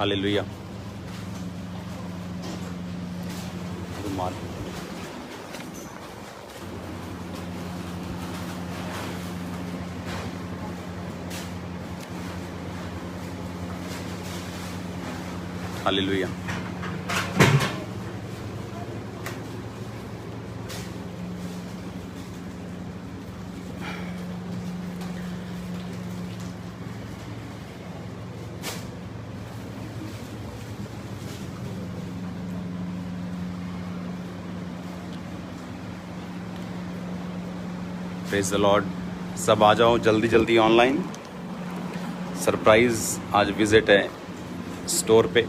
Hallelujah. रुमाल। Hallelujah. Praise the Lord. सब आ जाओ जल्दी जल्दी ऑनलाइन। सरप्राइज आज विजिट है स्टोर पे।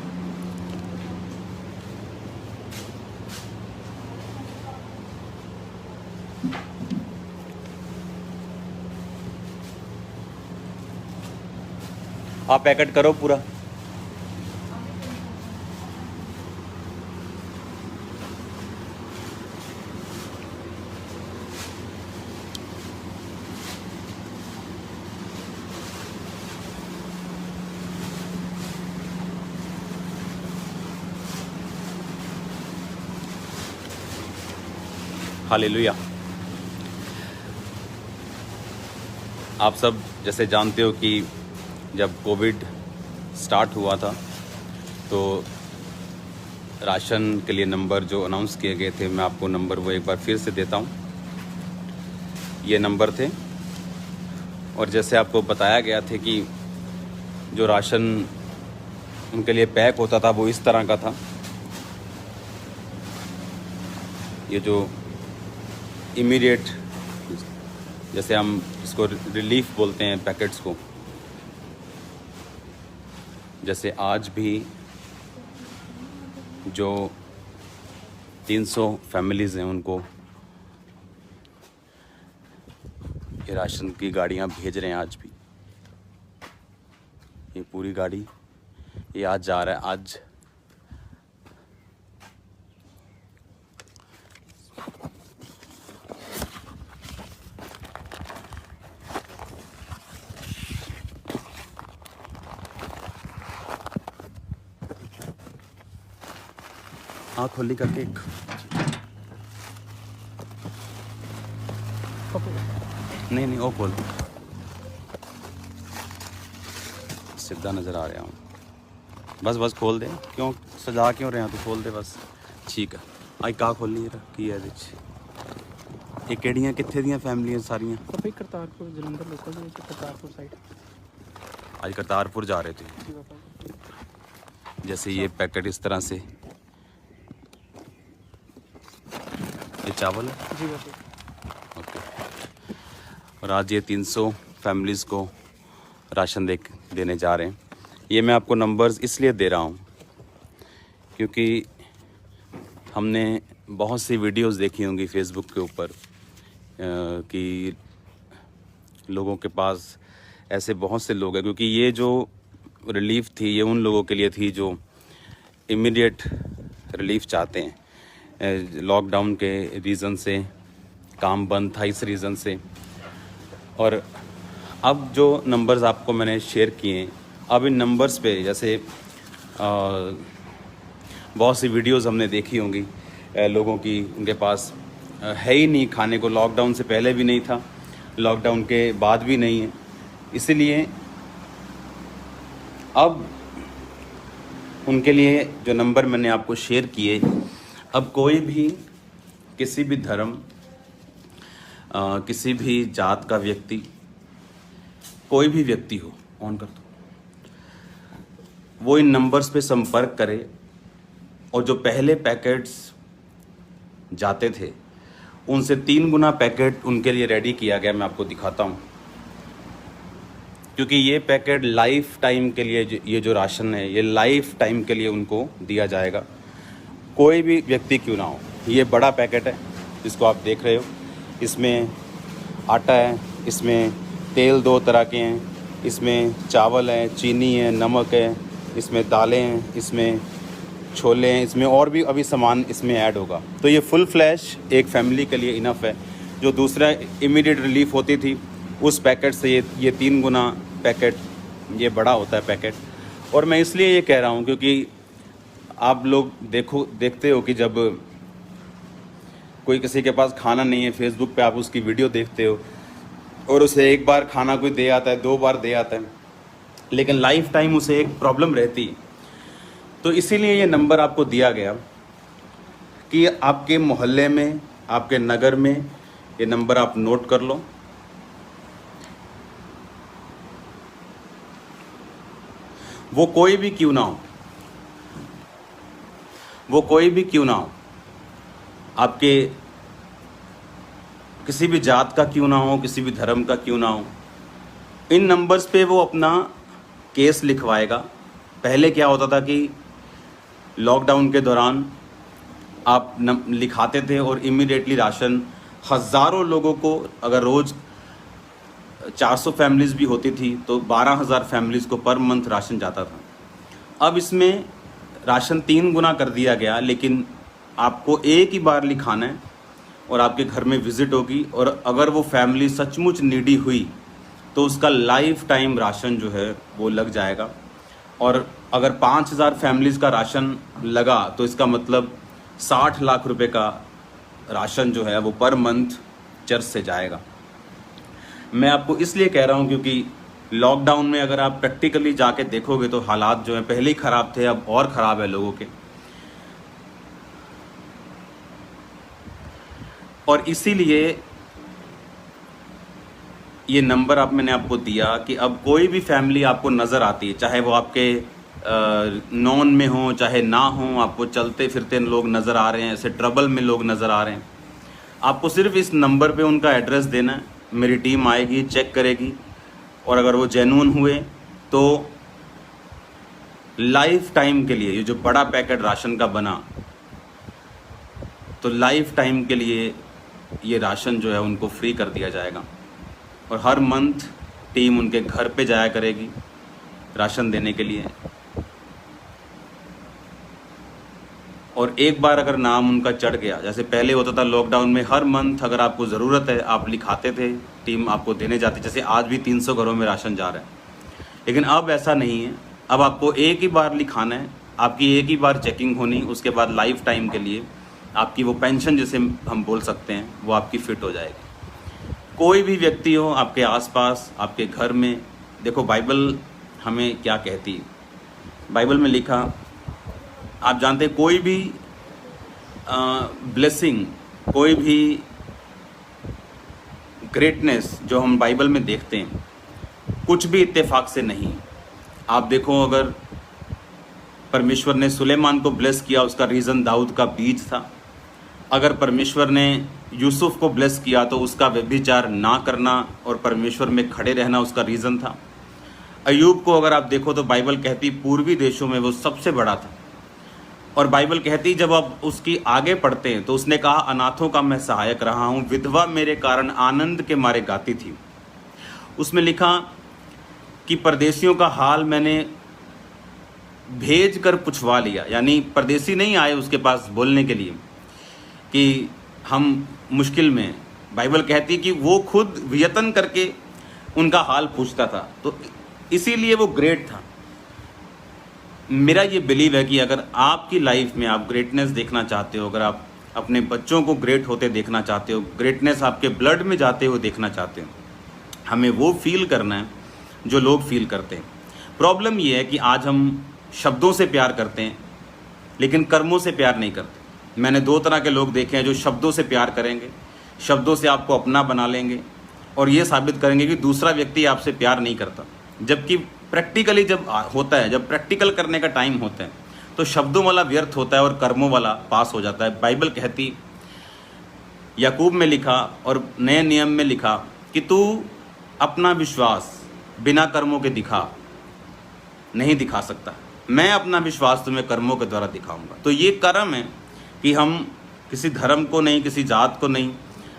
आप पैकेट करो पूरा। हालेलुया। आप सब जैसे जानते हो कि जब कोविड स्टार्ट हुआ था तो राशन के लिए नंबर जो अनाउंस किए गए थे, मैं आपको नंबर वो एक बार फिर से देता हूँ। ये नंबर थे और जैसे आपको बताया गया था कि जो राशन उनके लिए पैक होता था वो इस तरह का था। ये जो इमीडिएट, जैसे हम इसको रिलीफ बोलते हैं पैकेट्स को, जैसे आज भी जो 300 फैमिलीज़ हैं उनको ये राशन की गाड़ियां भेज रहे हैं। आज भी ये पूरी गाड़ी ये आज जा रहा है। आज आँख खोली का केक नहीं वो खोल, सीधा नज़र आ रहा हूँ। बस खोल दे, क्यों सजा क्यों रहे हैं, तो खोल दे बस। ठीक है आई का खोलनी रखी है ये केड़ियाँ कित्थे दियां फैमिलियां सारियां? Kartarpur Jalandhar local Kartarpur side. आज करतारपुर जा रहे थे। जैसे ये पैकेट इस तरह से, ये चावल है जी बाबा। ओके। और आज ये 300 फैमिलीज़ को राशन देने जा रहे हैं। ये मैं आपको नंबर्स इसलिए दे रहा हूँ क्योंकि हमने बहुत सी वीडियोस देखी होंगी फेसबुक के ऊपर कि लोगों के पास ऐसे बहुत से लोग हैं, क्योंकि ये जो रिलीफ थी ये उन लोगों के लिए थी जो इमीडिएट रिलीफ चाहते हैं। लॉकडाउन के रीज़न से काम बंद था, इस रीज़न से। और अब जो नंबर्स आपको मैंने शेयर किए, अब इन नंबर्स पे जैसे बहुत सी वीडियोस हमने देखी होंगी लोगों की, उनके पास है ही नहीं खाने को। लॉकडाउन से पहले भी नहीं था, लॉकडाउन के बाद भी नहीं है। इसीलिए अब उनके लिए जो नंबर मैंने आपको शेयर किए, अब कोई भी किसी भी धर्म किसी भी जात का व्यक्ति, कोई भी व्यक्ति हो, ऑन कर दो, वो इन नंबर्स पे संपर्क करे और जो पहले पैकेट्स जाते थे उनसे 3 गुना पैकेट उनके लिए रेडी किया गया। मैं आपको दिखाता हूँ, क्योंकि ये पैकेट लाइफ टाइम के लिए, ये जो राशन है ये लाइफ टाइम के लिए उनको दिया जाएगा, कोई भी व्यक्ति क्यों ना हो। ये बड़ा पैकेट है जिसको आप देख रहे हो, इसमें आटा है, इसमें तेल 2 तरह के हैं, इसमें चावल है, चीनी है, नमक है, इसमें दालें हैं, इसमें छोले हैं, इसमें और भी अभी सामान इसमें ऐड होगा। तो ये फुल फ्लैश एक फैमिली के लिए इनफ है। जो दूसरा इमीडिएट रिलीफ होती थी उस पैकेट से ये 3 गुना पैकेट, ये बड़ा होता है पैकेट। और मैं इसलिए ये कह रहा हूँ क्योंकि आप लोग देखते हो कि जब कोई किसी के पास खाना नहीं है, फेसबुक पे आप उसकी वीडियो देखते हो और उसे एक बार खाना कोई दे आता है, 2 बार दे आता है, लेकिन लाइफ टाइम उसे एक प्रॉब्लम रहती है। तो इसीलिए ये नंबर आपको दिया गया कि आपके मोहल्ले में, आपके नगर में ये नंबर आप नोट कर लो। वो कोई भी क्यों ना हो, वो कोई भी क्यों ना हो, आपके किसी भी जात का क्यों ना हो, किसी भी धर्म का क्यों ना हो, इन नंबर्स पे वो अपना केस लिखवाएगा। पहले क्या होता था कि लॉकडाउन के दौरान आप लिखाते थे और इमीडिएटली राशन हज़ारों लोगों को, अगर रोज़ 400 फैमिलीज़ भी होती थी तो 12,000 फैमिलीज़ को पर मंथ राशन जाता था। अब इसमें राशन 3 गुना कर दिया गया, लेकिन आपको एक ही बार लिखाना है और आपके घर में विज़िट होगी, और अगर वो फैमिली सचमुच नीडी हुई तो उसका लाइफ टाइम राशन जो है वो लग जाएगा। और अगर 5,000 फैमिलीज़ का राशन लगा तो इसका मतलब 60 लाख रुपए का राशन जो है वो पर मंथ चर्च से जाएगा। मैं आपको इसलिए कह रहा हूँ क्योंकि लॉकडाउन में अगर आप प्रैक्टिकली जाके देखोगे तो हालात जो हैं पहले ही ख़राब थे, अब और ख़राब है लोगों के। और इसीलिए ये नंबर मैंने आपको दिया कि अब कोई भी फैमिली आपको नज़र आती है, चाहे वो आपके नॉन में हो चाहे ना हो, आपको चलते फिरते लोग नज़र आ रहे हैं, ऐसे ट्रबल में लोग नज़र आ रहे हैं, आपको सिर्फ इस नंबर पे उनका एड्रेस देना है। मेरी टीम आएगी, चेक करेगी, और अगर वो जेन्युइन हुए तो लाइफ टाइम के लिए ये जो बड़ा पैकेट राशन का बना, तो लाइफ टाइम के लिए ये राशन जो है उनको फ्री कर दिया जाएगा। और हर मंथ टीम उनके घर पे जाया करेगी राशन देने के लिए। और एक बार अगर नाम उनका चढ़ गया, जैसे पहले होता था लॉकडाउन में, हर मंथ अगर आपको ज़रूरत है आप लिखाते थे, टीम आपको देने जाती, जैसे आज भी 300 घरों में राशन जा रहा है। लेकिन अब ऐसा नहीं है, अब आपको एक ही बार लिखाना है, आपकी एक ही बार चेकिंग होनी, उसके बाद लाइफ टाइम के लिए आपकी वो पेंशन जिसे हम बोल सकते हैं वो आपकी फिट हो जाएगी। कोई भी व्यक्ति हो आपके आसपास, आपके घर में, देखो बाइबल हमें क्या कहती है। बाइबल में लिखा, आप जानते हैं, कोई भी ब्लेसिंग, कोई भी ग्रेटनेस जो हम बाइबल में देखते हैं, कुछ भी इत्तेफाक से नहीं। आप देखो, अगर परमेश्वर ने सुलेमान को ब्लेस किया, उसका रीज़न दाऊद का बीज था। अगर परमेश्वर ने यूसुफ को ब्लेस किया तो उसका व्यभिचार ना करना और परमेश्वर में खड़े रहना उसका रीज़न था। अय्यूब को अगर आप देखो तो बाइबल कहती पूर्वी देशों में वो सबसे बड़ा था। और बाइबल कहती, जब आप उसकी आगे पढ़ते हैं तो उसने कहा, अनाथों का मैं सहायक रहा हूँ, विधवा मेरे कारण आनंद के मारे गाती थी। उसमें लिखा कि परदेशियों का हाल मैंने भेज कर पुछवा लिया, यानी परदेसी नहीं आए उसके पास बोलने के लिए कि हम मुश्किल में हैं। बाइबल कहती कि वो खुद यत्न करके उनका हाल पूछता था, तो इसीलिए वो ग्रेट था। मेरा ये बिलीव है कि अगर आपकी लाइफ में आप ग्रेटनेस देखना चाहते हो, अगर आप अपने बच्चों को ग्रेट होते देखना चाहते हो, ग्रेटनेस आपके ब्लड में जाते हुए देखना चाहते हो, हमें वो फील करना है जो लोग फील करते हैं। प्रॉब्लम ये है कि आज हम शब्दों से प्यार करते हैं लेकिन कर्मों से प्यार नहीं करते। मैंने 2 तरह के लोग देखे हैं, जो शब्दों से प्यार करेंगे, शब्दों से आपको अपना बना लेंगे और ये साबित करेंगे कि दूसरा व्यक्ति आपसे प्यार नहीं करता। जबकि प्रैक्टिकली जब होता है, जब प्रैक्टिकल करने का टाइम होता है तो शब्दों वाला व्यर्थ होता है और कर्मों वाला पास हो जाता है। बाइबल कहती, याकूब में लिखा और नए नियम में लिखा कि तू अपना विश्वास बिना कर्मों के नहीं दिखा सकता, मैं अपना विश्वास तुम्हें कर्मों के द्वारा दिखाऊंगा। तो ये कर्म है कि हम किसी धर्म को नहीं, किसी जात को नहीं,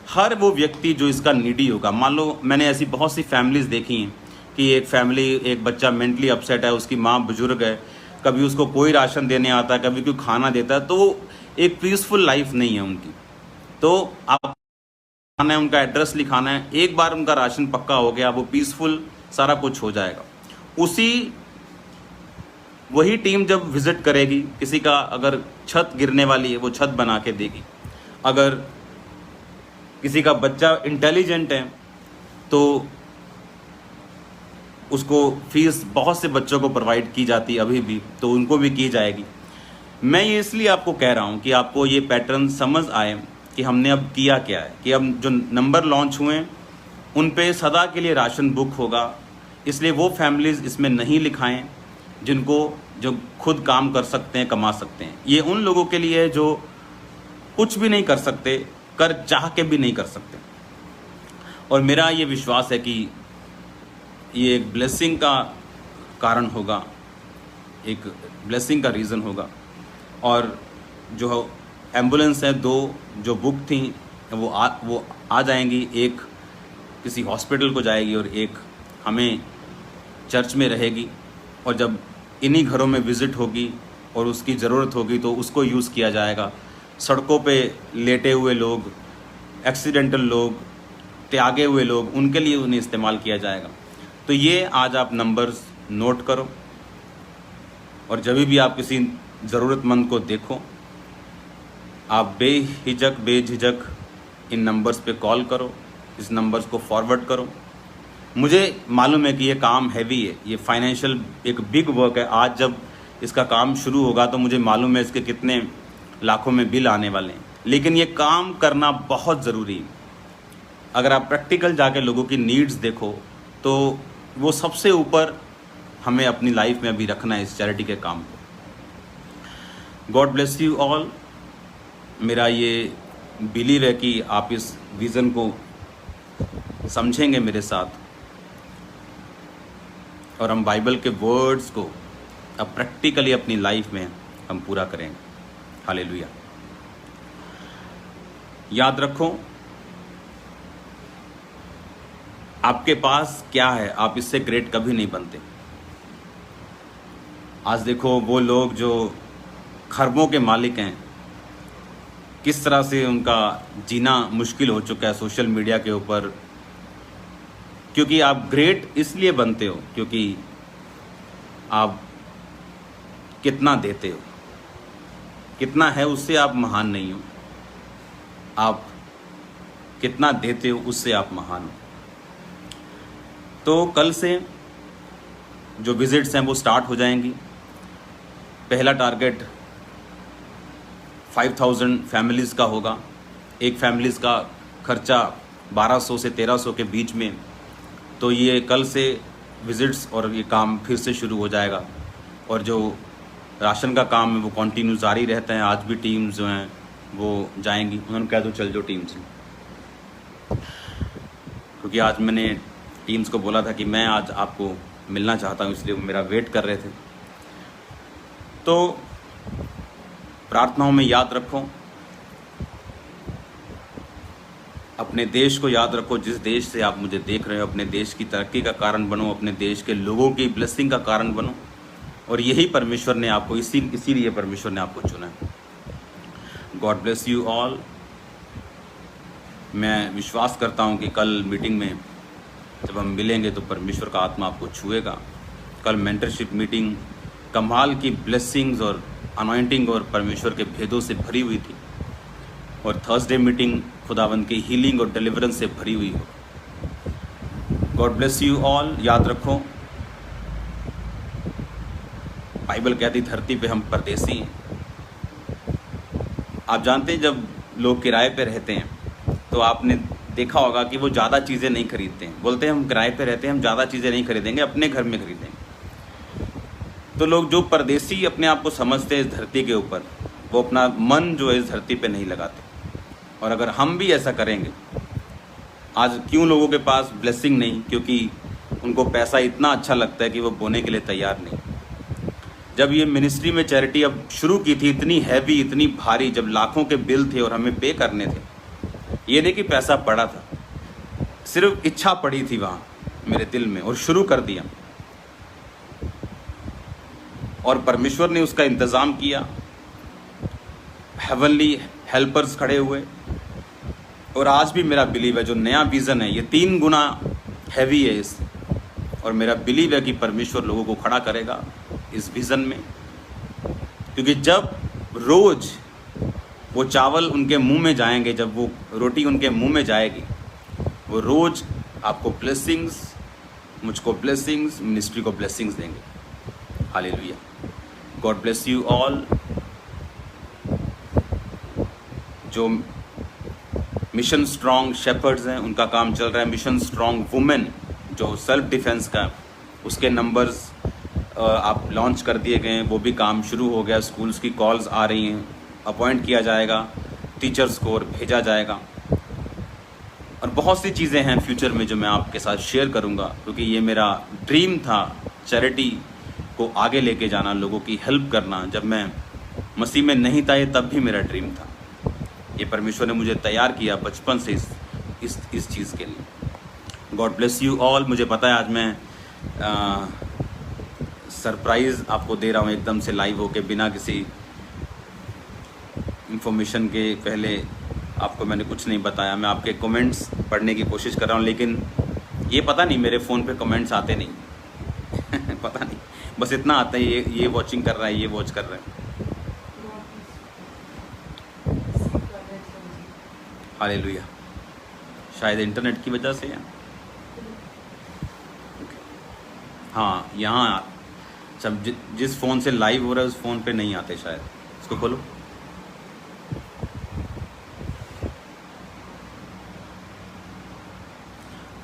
हर वो व्यक्ति जो इसका नीडी होगा। मान लो मैंने ऐसी बहुत सी फैमिलीज़ देखी हैं कि एक फैमिली, एक बच्चा मेंटली अपसेट है, उसकी माँ बुजुर्ग है, कभी उसको कोई राशन देने आता है, कभी कोई खाना देता है, तो एक पीसफुल लाइफ नहीं है उनकी। तो आप आना है, उनका एड्रेस लिखाना है, एक बार उनका राशन पक्का हो गया, वो पीसफुल सारा कुछ हो जाएगा। उसी वही टीम जब विजिट करेगी, किसी का अगर छत गिरने वाली है वो छत बना के देगी, अगर किसी का बच्चा इंटेलिजेंट है तो उसको फीस बहुत से बच्चों को प्रोवाइड की जाती है अभी भी, तो उनको भी की जाएगी। मैं ये इसलिए आपको कह रहा हूँ कि आपको ये पैटर्न समझ आए कि हमने अब किया क्या है, कि अब जो नंबर लॉन्च हुए हैं उन पे सदा के लिए राशन बुक होगा। इसलिए वो फैमिलीज़ इसमें नहीं लिखाएं जो खुद काम कर सकते हैं, कमा सकते हैं। ये उन लोगों के लिए है जो कुछ भी नहीं कर सकते, कर चाह के भी नहीं कर सकते। और मेरा ये विश्वास है कि ये एक ब्लेसिंग का कारण होगा, एक ब्लेसिंग का रीज़न होगा। और जो एम्बुलेंस है 2 जो बुक थी वो आ जाएंगी, एक किसी हॉस्पिटल को जाएगी और एक हमें चर्च में रहेगी। और जब इन्हीं घरों में विज़िट होगी और उसकी ज़रूरत होगी तो उसको यूज़ किया जाएगा। सड़कों पे लेटे हुए लोग, एक्सीडेंटल लोग, त्यागे हुए लोग, उनके लिए उन्हें इस्तेमाल किया जाएगा। तो ये आज आप नंबर्स नोट करो और जब भी आप किसी ज़रूरतमंद को देखो, आप बेझिझक इन नंबर्स पे कॉल करो, इस नंबर्स को फॉरवर्ड करो। मुझे मालूम है कि ये काम हैवी है, ये फाइनेंशियल एक बिग वर्क है। आज जब इसका काम शुरू होगा तो मुझे मालूम है इसके कितने लाखों में बिल आने वाले हैं, लेकिन ये काम करना बहुत ज़रूरी है। अगर आप प्रैक्टिकल जाके लोगों की नीड्स देखो तो वो सबसे ऊपर हमें अपनी लाइफ में अभी रखना है इस चैरिटी के काम को। God bless you all. मेरा ये बिलीव है कि आप इस विज़न को समझेंगे मेरे साथ और हम बाइबल के वर्ड्स को अब प्रैक्टिकली अपनी लाइफ में हम पूरा करेंगे। हालेलुया। याद रखो, आपके पास क्या है, आप इससे ग्रेट कभी नहीं बनते। आज देखो वो लोग जो खरबों के मालिक हैं, किस तरह से उनका जीना मुश्किल हो चुका है सोशल मीडिया के ऊपर, क्योंकि आप ग्रेट इसलिए बनते हो क्योंकि आप कितना देते हो, कितना है उससे आप महान नहीं हो, आप कितना देते हो उससे आप महान हो। तो कल से जो विजिट्स हैं वो स्टार्ट हो जाएंगी। पहला टारगेट 5000 फैमिलीज़ का होगा। एक फैमिलीज़ का खर्चा 1200 से 1300 के बीच में। तो ये कल से विजिट्स और ये काम फिर से शुरू हो जाएगा। और जो राशन का काम है वो कंटिन्यू जारी रहता है। आज भी टीम्स जो हैं वो जाएंगी, उन्होंने कहा तो चल जो टीम से, क्योंकि आज मैंने टीम्स को बोला था कि मैं आज आपको मिलना चाहता हूँ, इसलिए वो मेरा वेट कर रहे थे। तो प्रार्थनाओं में याद रखो, अपने देश को याद रखो, जिस देश से आप मुझे देख रहे हो। अपने देश की तरक्की का कारण बनो, अपने देश के लोगों की ब्लेसिंग का कारण बनो। और यही परमेश्वर ने आपको, इसीलिए परमेश्वर ने आपको चुना है। God bless you all. मैं विश्वास करता हूँ कि कल मीटिंग में जब हम मिलेंगे तो परमेश्वर का आत्मा आपको छुएगा। कल मेंटरशिप मीटिंग कमाल की ब्लेसिंग्स और अनॉइंटिंग और परमेश्वर के भेदों से भरी हुई थी। और थर्सडे मीटिंग खुदावंद की हीलिंग और डिलीवरेंस से भरी हुई हो। God bless you all. याद रखो, बाइबल कहती धरती पे हम परदेसी हैं। आप जानते हैं जब लोग किराए पे रहते हैं तो आपने देखा होगा कि वो ज़्यादा चीज़ें नहीं खरीदते हैं। बोलते हैं हम किराए पे रहते हैं, हम ज़्यादा चीज़ें नहीं खरीदेंगे, अपने घर में खरीदेंगे। तो लोग जो परदेसी अपने आप को समझते हैं इस धरती के ऊपर, वो अपना मन जो है इस धरती पे नहीं लगाते। और अगर हम भी ऐसा करेंगे, आज क्यों लोगों के पास ब्लेसिंग नहीं? क्योंकि उनको पैसा इतना अच्छा लगता है कि वो बोने के लिए तैयार नहीं। जब ये मिनिस्ट्री में चैरिटी अब शुरू की थी, इतनी हैवी, इतनी भारी, जब लाखों के बिल थे और हमें पे करने थे, ये नहीं कि पैसा पड़ा था, सिर्फ इच्छा पड़ी थी वहाँ मेरे दिल में और शुरू कर दिया। और परमेश्वर ने उसका इंतज़ाम किया, हेवनली हेल्पर्स खड़े हुए। और आज भी मेरा बिलीव है जो नया विज़न है ये 3 गुना हैवी है इस, और मेरा बिलीव है कि परमेश्वर लोगों को खड़ा करेगा इस विज़न में, क्योंकि जब रोज़ वो चावल उनके मुंह में जाएंगे, जब वो रोटी उनके मुंह में जाएगी, वो रोज़ आपको ब्लेसिंग्स, मुझको ब्लेसिंग्स, मिनिस्ट्री को ब्लेसिंग्स देंगे। Hallelujah. God bless you all. जो मिशन स्ट्रॉन्ग शेपर्ड्स हैं उनका काम चल रहा है। मिशन स्ट्रॉन्ग वुमेन जो सेल्फ डिफेंस का, उसके नंबर्स आप लॉन्च कर दिए गए हैं, वो भी काम शुरू हो गया। स्कूल्स की कॉल्स आ रही हैं, अपॉइंट किया जाएगा, टीचर्स को और भेजा जाएगा, और बहुत सी चीज़ें हैं फ्यूचर में जो मैं आपके साथ शेयर करूंगा, क्योंकि ये मेरा ड्रीम था, चैरिटी को आगे लेके जाना, लोगों की हेल्प करना। जब मैं मसीह में नहीं था ये तब भी मेरा ड्रीम था। ये परमेश्वर ने मुझे तैयार किया बचपन से इस चीज़ के लिए। God bless you all. मुझे पता है आज मैं सरप्राइज़ आपको दे रहा हूँ एकदम से लाइव होके, बिना किसी इंफॉर्मेशन के। पहले आपको मैंने कुछ नहीं बताया। मैं आपके कमेंट्स पढ़ने की कोशिश कर रहा हूँ, लेकिन ये पता नहीं मेरे फ़ोन पे कमेंट्स आते नहीं पता नहीं, बस इतना आता है ये वॉचिंग कर रहा है, ये वॉच कर रहा है। हालेलुया। शायद इंटरनेट की वजह से है। हाँ, यहाँ सब जिस फ़ोन से लाइव हो रहा है उस फ़ोन पे नहीं आते शायद। इसको खोलो।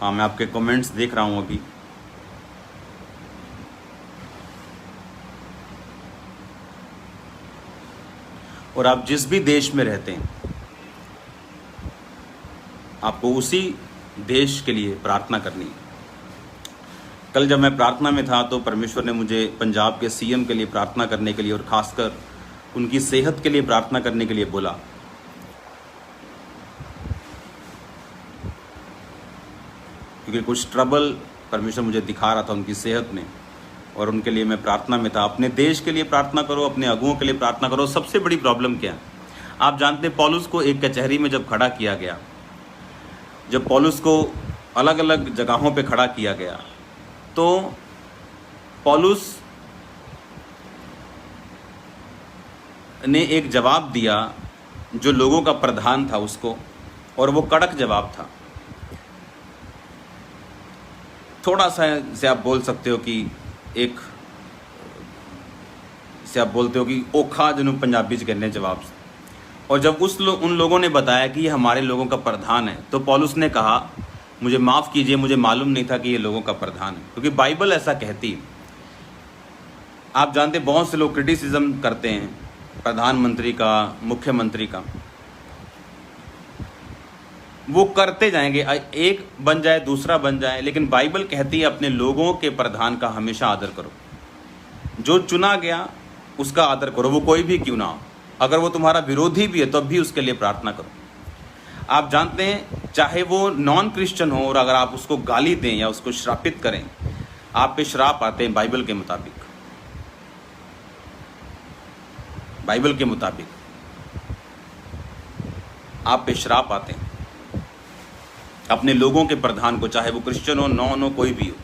हाँ, मैं आपके कमेंट्स देख रहा हूँ अभी। और आप जिस भी देश में रहते हैं, आपको उसी देश के लिए प्रार्थना करनी है। कल जब मैं प्रार्थना में था तो परमेश्वर ने मुझे पंजाब के सीएम के लिए प्रार्थना करने के लिए, और ख़ासकर उनकी सेहत के लिए प्रार्थना करने के लिए बोला। क्योंकि कुछ ट्रबल परमेश्वर मुझे दिखा रहा था उनकी सेहत में, और उनके लिए मैं प्रार्थना में था। अपने देश के लिए प्रार्थना करो, अपने अगुओं के लिए प्रार्थना करो। सबसे बड़ी प्रॉब्लम क्या है आप जानते हैं? पौलुस को एक कचहरी में जब खड़ा किया गया, जब पौलुस को अलग अलग जगहों पे खड़ा किया गया, तो पौलुस ने एक जवाब दिया जो लोगों का प्रधान था उसको, और वो कड़क जवाब था। थोड़ा सा से आप बोल सकते हो कि एक से आप बोलते हो कि ओखा जिन्हों पंजाबी च कहने जवाब। और जब उन लोगों ने बताया कि ये हमारे लोगों का प्रधान है, तो पौलुस ने कहा मुझे माफ़ कीजिए, मुझे मालूम नहीं था कि ये लोगों का प्रधान है। क्योंकि बाइबल ऐसा कहती है। आप जानते बहुत से लोग क्रिटिसिज्म करते हैं प्रधानमंत्री का, मुख्यमंत्री का, वो करते जाएंगे, एक बन जाए दूसरा बन जाए, लेकिन बाइबल कहती है अपने लोगों के प्रधान का हमेशा आदर करो। जो चुना गया उसका आदर करो, वो कोई भी क्यों ना हो। अगर वो तुम्हारा विरोधी भी है तब भी उसके लिए प्रार्थना करो। आप जानते हैं चाहे वो नॉन क्रिश्चियन हो, और अगर आप उसको गाली दें या उसको श्रापित करें, आप पे श्राप आते हैं। बाइबल के मुताबिक, बाइबल के मुताबिक आप पे श्राप आते हैं अपने लोगों के प्रधान को, चाहे वो क्रिश्चियन हो, नॉन हो, कोई भी हो।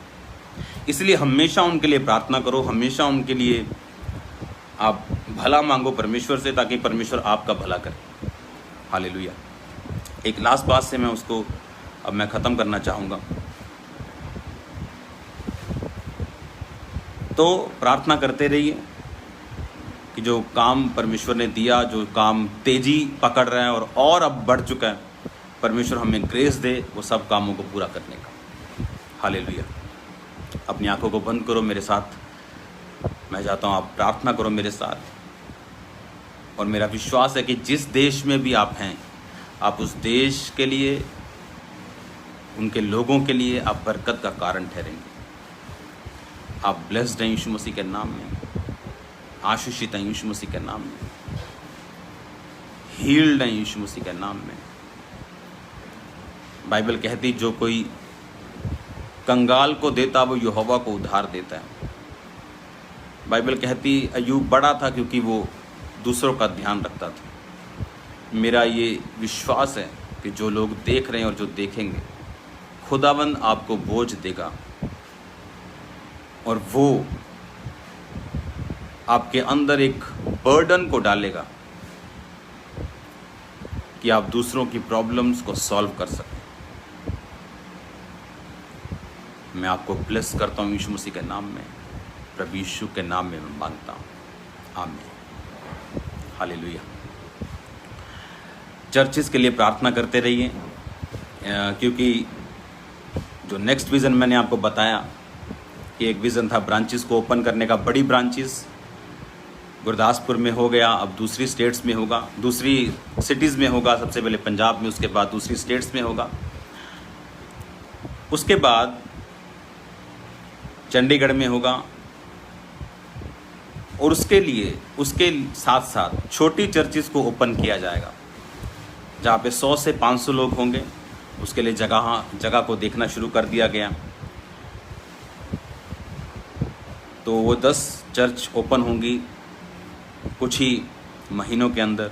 इसलिए हमेशा उनके लिए प्रार्थना करो, हमेशा उनके लिए आप भला मांगो परमेश्वर से, ताकि परमेश्वर आपका भला करे। हालेलुया। एक लास्ट बात से मैं उसको अब मैं ख़त्म करना चाहूँगा। तो प्रार्थना करते रहिए कि जो काम परमेश्वर ने दिया, जो काम तेजी पकड़ रहा है और अब बढ़ चुका है, परमेश्वर हमें ग्रेस दे वो सब कामों को पूरा करने का। हालेलुया। अपनी आंखों को बंद करो मेरे साथ। मैं चाहता हूँ आप प्रार्थना करो मेरे साथ, और मेरा विश्वास है कि जिस देश में भी आप हैं, आप उस देश के लिए, उनके लोगों के लिए आप बरकत का कारण ठहरेंगे। आप ब्लेस्ड हैं यीशु मसीह के नाम में, आशीषित हैं यीशु मसीह के नाम में, हील्ड हैं यीशु मसीह के नाम में। बाइबल कहती जो कोई कंगाल को देता वो यहोवा को उधार देता है। बाइबल कहती अय्यूब बड़ा था क्योंकि वो दूसरों का ध्यान रखता था। मेरा ये विश्वास है कि जो लोग देख रहे हैं और जो देखेंगे, खुदावंद आपको बोझ देगा, और वो आपके अंदर एक बर्डन को डालेगा कि आप दूसरों की प्रॉब्लम्स को सॉल्व कर सकें। मैं आपको ब्लेस करता हूँ यीशु मसीह के नाम में, प्रभु यीशु के नाम में मैं मांगता हूँ, आमीन, हालेलुया। चर्चिस के लिए प्रार्थना करते रहिए, क्योंकि जो नेक्स्ट विज़न मैंने आपको बताया कि एक विज़न था ब्रांचेस को ओपन करने का, बड़ी ब्रांचेस गुरदासपुर में हो गया, अब दूसरी स्टेट्स में होगा, दूसरी सिटीज़ में होगा, सबसे पहले पंजाब में, उसके बाद दूसरी स्टेट्स में होगा, उसके बाद चंडीगढ़ में होगा, और उसके साथ साथ छोटी चर्चिस को ओपन किया जाएगा जहाँ पे 100 से 500 लोग होंगे। उसके लिए जगह को देखना शुरू कर दिया गया। तो वो 10 चर्च ओपन होंगी कुछ ही महीनों के अंदर,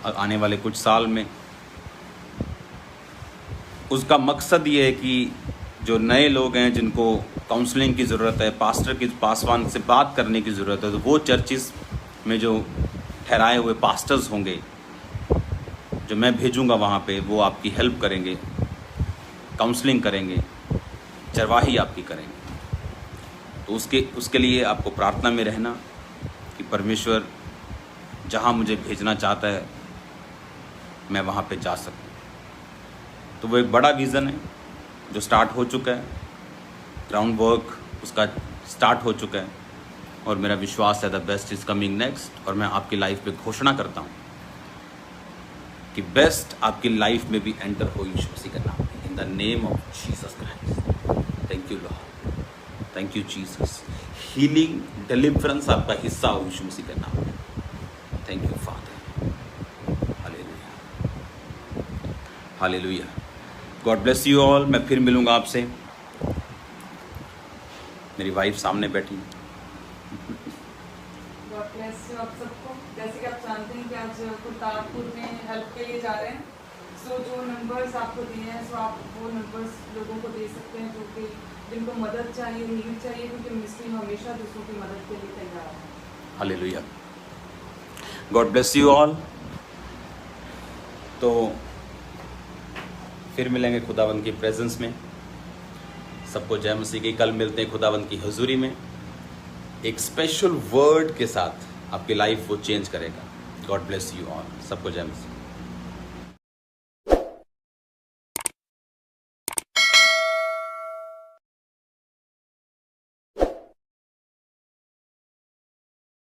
आने वाले कुछ साल में। उसका मकसद ये है कि जो नए लोग हैं जिनको काउंसलिंग की ज़रूरत है, पासवान से बात करने की ज़रूरत है, तो वो चर्चिस में जो ठहराए हुए पास्टर्स होंगे जो मैं भेजूंगा वहाँ पे, वो आपकी हेल्प करेंगे, काउंसलिंग करेंगे, चरवाही आपकी करेंगे। तो उसके लिए आपको प्रार्थना में रहना कि परमेश्वर जहाँ मुझे भेजना चाहता है मैं वहाँ पे जा सकूँ। तो वो एक बड़ा विज़न है जो स्टार्ट हो चुका है, ग्राउंड वर्क उसका स्टार्ट हो चुका है, और मेरा विश्वास है the best is coming next. और मैं आपकी लाइफ पे घोषणा करता हूँ कि बेस्ट आपकी लाइफ में भी एंटर हो यीशु मसीह का नाम में, in the name of Jesus Christ. Thank you Lord, thank you Jesus. Healing, deliverance आपका हिस्सा हो यीशु मसीह के नाम में। Thank you father, hallelujah, hallelujah. God bless you all. मैं फिर मिलूंगा आपसे। मेरी वाइफ सामने बैठी। गॉड ब्लेस यू आप सबको। जैसे कि आप जानते हैं कि आज करतारपुर में हेल्प के लिए जा रहे हैं, सो जो नंबर्स आपको दिए हैं, सो आप वो नंबर्स लोगों को दे सकते हैं जो कि जिनको मदद चाहिए, नीड चाहिए, क्योंकि मिनिस्ट्री हमेशा दूसरों की मदद के लिए तैयार है। Hallelujah. God bless you all. तो फिर मिलेंगे खुदावंद की प्रेजेंस में। सबको जय मसीह की। कल मिलते हैं खुदावंद की हुजूरी में, एक स्पेशल वर्ड के साथ। आपकी लाइफ वो चेंज करेगा। God bless you all. सबको जय मसीह।